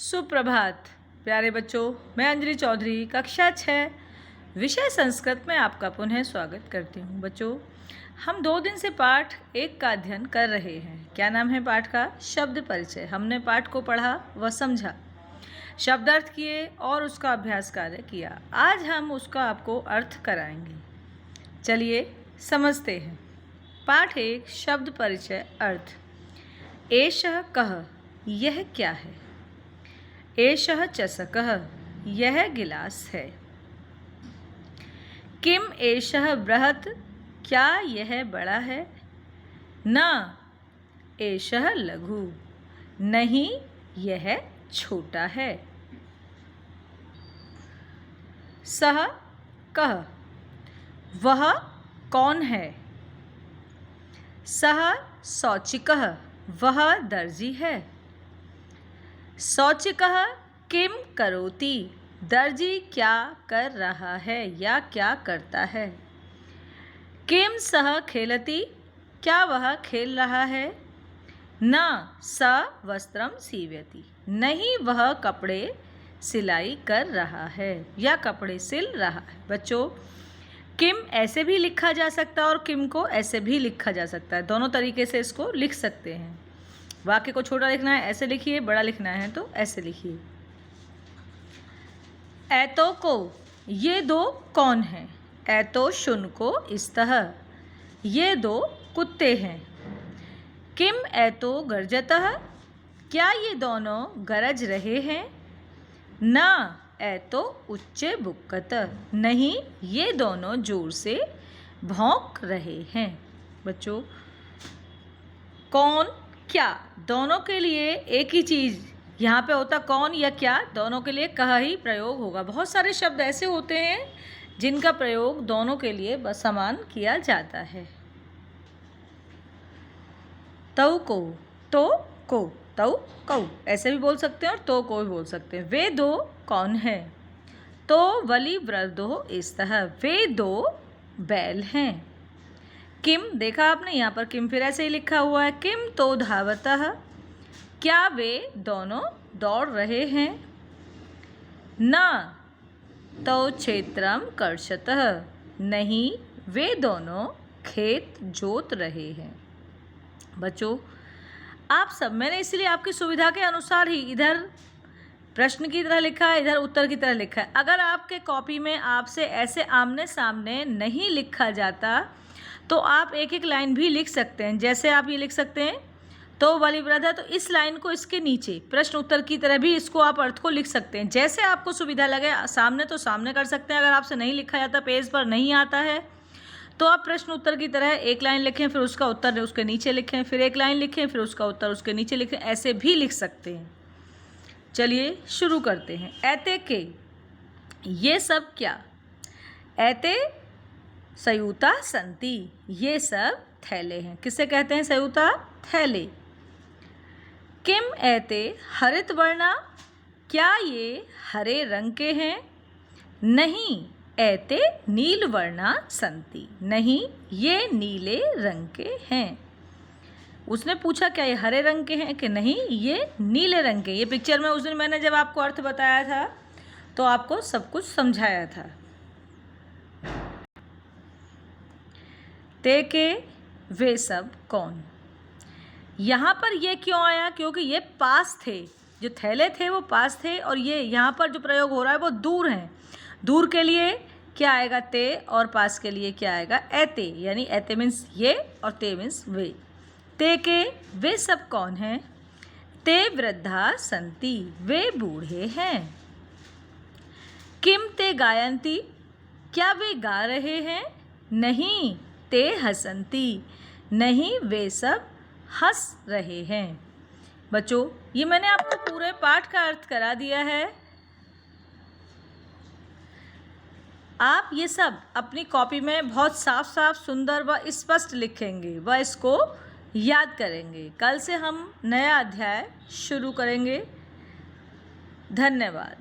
सुप्रभात प्यारे बच्चों, मैं अंजलि चौधरी कक्षा 6 विषय संस्कृत में आपका पुनः स्वागत करती हूँ। बच्चों, हम 2 दिन से पाठ 1 का अध्ययन कर रहे हैं। क्या नाम है पाठ का? शब्द परिचय। हमने पाठ को पढ़ा व समझा, शब्दार्थ किए और उसका अभ्यास कार्य किया। आज हम उसका आपको अर्थ कराएंगे। चलिए समझते हैं। पाठ 1 शब्द परिचय अर्थ। एषः कः, यह क्या है? एषः चषकः, यह गिलास है। किम एषः बृहत्, क्या यह बड़ा है? न एषः लघु, नहीं यह छोटा है। सः कः, वह कौन है? सः शौचिकः, वह दर्जी है। शौचिकः किम करोति, दर्जी क्या कर रहा है या क्या करता है। किम सः खेलति, क्या वह खेल रहा है। न स वस्त्रं सीवति, नहीं वह कपड़े सिलाई कर रहा है या कपड़े सिल रहा है। बच्चों, किम ऐसे भी लिखा जा सकता है और किम को ऐसे भी लिखा जा सकता है। दोनों तरीके से इसको लिख सकते हैं। वाक्य को छोटा लिखना है ऐसे लिखिए, बड़ा लिखना है तो ऐसे लिखिए। ऐतो को, ये 2 कौन हैं? ऐतो शुनको स्तः, ये 2 कुत्ते हैं। किम ऐतो गर्जतः, क्या ये दोनों गरज रहे हैं। न ऐतो उच्चे बुक्कत, नहीं ये दोनों जोर से भौंक रहे हैं। बच्चों, कौन क्या दोनों के लिए एक ही चीज़ यहाँ पे होता, कौन या क्या दोनों के लिए कह ही प्रयोग होगा। बहुत सारे शब्द ऐसे होते हैं जिनका प्रयोग दोनों के लिए बस समान किया जाता है। तौ को, तो को, तौ कौ ऐसे भी बोल सकते हैं और तो को भी बोल सकते हैं। वे 2 कौन है? तो वली वृद्धो स्तः, वे 2 बैल हैं। किम, देखा आपने यहाँ पर किम फिर ऐसे ही लिखा हुआ है। किम तो धावतः, क्या वे दोनों दौड़ रहे हैं। न तो क्षेत्रम कर्षतः, नहीं वे दोनों खेत जोत रहे हैं। बच्चों, आप सब, मैंने इसलिए आपकी सुविधा के अनुसार ही इधर प्रश्न की तरह लिखा है, इधर उत्तर की तरह लिखा है। अगर आपके कॉपी में आपसे ऐसे आमने सामने नहीं लिखा जाता तो आप एक एक लाइन भी लिख सकते हैं। जैसे आप ये लिख सकते हैं तो वाली वृद्ध है, तो इस लाइन को इसके नीचे प्रश्न उत्तर की तरह भी इसको आप अर्थ को लिख सकते हैं। जैसे आपको सुविधा लगे, सामने तो सामने कर सकते हैं। अगर आपसे नहीं लिखा जाता, पेज पर नहीं आता है, तो आप प्रश्न उत्तर की तरह एक लाइन लिखें, फिर उसका उत्तर उसके नीचे लिखें, फिर एक लाइन लिखें, फिर उसका उत्तर उसके नीचे लिखें, ऐसे भी लिख सकते हैं। चलिए शुरू करते हैं। ऐते के, ये सब क्या? ऐते सयूता संति, ये सब थैले हैं। किसे कहते हैं सयूता? थैले। किम ऐते हरित वर्णा, क्या ये हरे रंग के हैं। नहीं ऐते नील वर्णा संति, नहीं ये नीले रंग के हैं। उसने पूछा क्या ये हरे रंग के हैं कि नहीं ये नीले रंग के। ये पिक्चर में उस दिन मैंने जब आपको अर्थ बताया था तो आपको सब कुछ समझाया था। ते के, वे सब कौन। यहाँ पर ये क्यों आया? क्योंकि ये पास थे, जो थैले थे वो पास थे, और ये यहाँ पर जो प्रयोग हो रहा है वो दूर हैं। दूर के लिए क्या आएगा? ते, और पास के लिए क्या आएगा? ऐते। यानी ऐते मीन्स ये और ते मीन्स वे। ते के, वे सब कौन हैं? ते वृद्धा संति, वे बूढ़े हैं। किम ते गायन्ति, क्या वे गा रहे हैं। नहीं ते हसन्ति, नहीं वे सब हंस रहे हैं। बच्चों, ये मैंने आपको पूरे पाठ का अर्थ करा दिया है। आप ये सब अपनी कॉपी में बहुत साफ साफ, सुंदर व स्पष्ट लिखेंगे व इसको याद करेंगे। कल से हम नया अध्याय शुरू करेंगे। धन्यवाद।